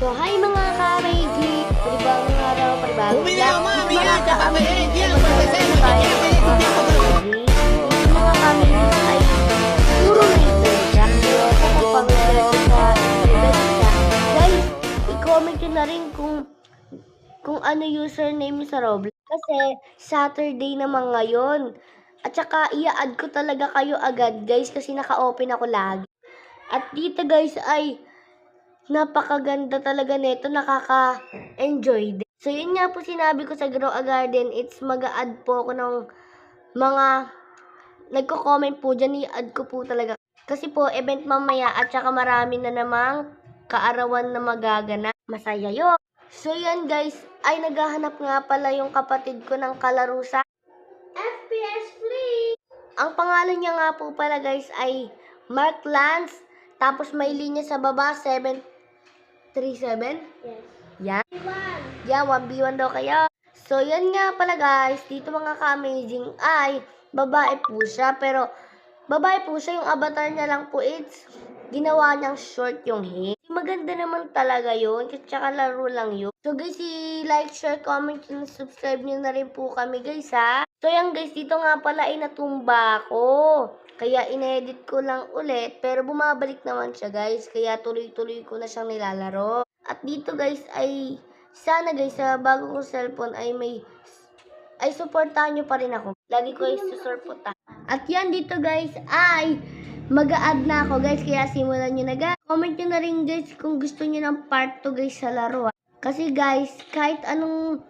So, hi mga ka-amazing! Panibagong araw, panibagong Huminga vlog. mo, Dito huminga, mga kakapain, ka-amazing, yan, maglalaro tayo ng mga ka-amazing. Dito mga ka-amazing ay puro later siya. Pero kung pang-reserve sa event siya, guys, i-comment nyo na rin kung ano username nyo sa Roblox. Kasi Saturday naman ngayon. At saka i-add ko talaga kayo agad, guys, kasi naka-open ako lagi. At dito guys ay napakaganda talaga nito, nakaka-enjoy din. So yun nga po sinabi ko sa Grow a Garden, it's mag-a-add po ako ng mga nagko-comment po dyan, i-add ko po talaga. Kasi po event mamaya at saka marami na namang kaarawan na magaganap. Masaya yun. So yan guys, ay naghahanap nga pala yung kapatid ko ng kalaro sa FPS Free. Ang pangalan niya nga po pala guys ay Mark Lance. Tapos may linya sa baba, 737. Yes. Yan. 1v1. Yeah, 1v1 daw kayo. So, yan nga pala guys. Dito mga ka-amazing ay babae po siya. Pero, babae po siya. Yung avatar niya lang po, it's ginawa niyang short yung hair. Maganda naman talaga yun. Kasi tsaka laro lang yun. So guys, like, share, comment, and subscribe niyo na rin po kami guys ha. So yan guys, dito nga pala ay natumba ako. Kaya inedit ko lang ulit. Pero bumabalik naman siya guys. Kaya tuloy-tuloy ko na siyang nilalaro. At dito guys ay sana guys sa bago kong cellphone ay supportahan nyo pa rin ako. Lagi ko ay susuportahan. At yan dito guys ay mag-a-add na ako guys. Kaya simulan nyo na guys. Comment nyo na rin guys kung gusto nyo ng part 2 guys sa laro. Kasi guys, kahit anong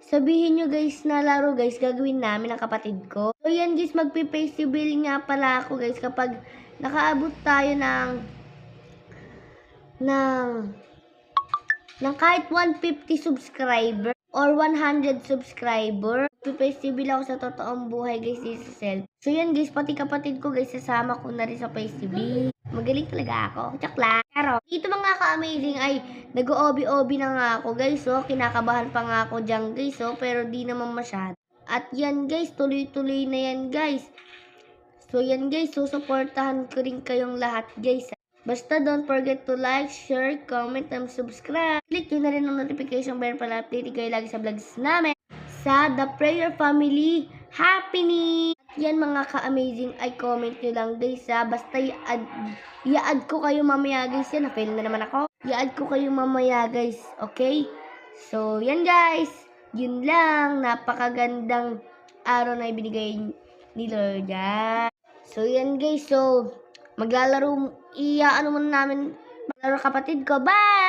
sabihin nyo guys na laro guys, gagawin namin ang kapatid ko. So yan guys, magpe-face reveal nga pala ako guys kapag nakaabot tayo ng kahit 150 subscriber or 100 subscriber. Magpe-face reveal ako sa totoong buhay guys dito sa cell. So yan guys, pati kapatid ko guys, sasama ko na rin sa face reveal. Magaling talaga ako. Tsak lang. Pero, dito mga ka-amazing ay nag-o-obi-obi na nga ako guys. So, kinakabahan pa nga ako dyan guys. So, pero di naman masyado. At yan guys, tuloy-tuloy na yan guys. So, yan guys, susuportahan ko rin kayong lahat guys. Basta don't forget to like, share, comment, and subscribe. Click nyo na rin ang notification bell para update kayo lagi sa vlogs namin. Sa The Prayer Family Happening. Yan mga ka-amazing ay comment nyo lang guys ha. Basta i-add ko kayo mamaya guys. Yan, na-fail na naman ako. I-add ko kayo mamaya guys. Okay? So, yan guys. Yun lang. Napakagandang araw na ibinigay ni Lord. So, yan guys. So, maglalaro. Ano muna namin. Maglaro kapatid ko. Bye!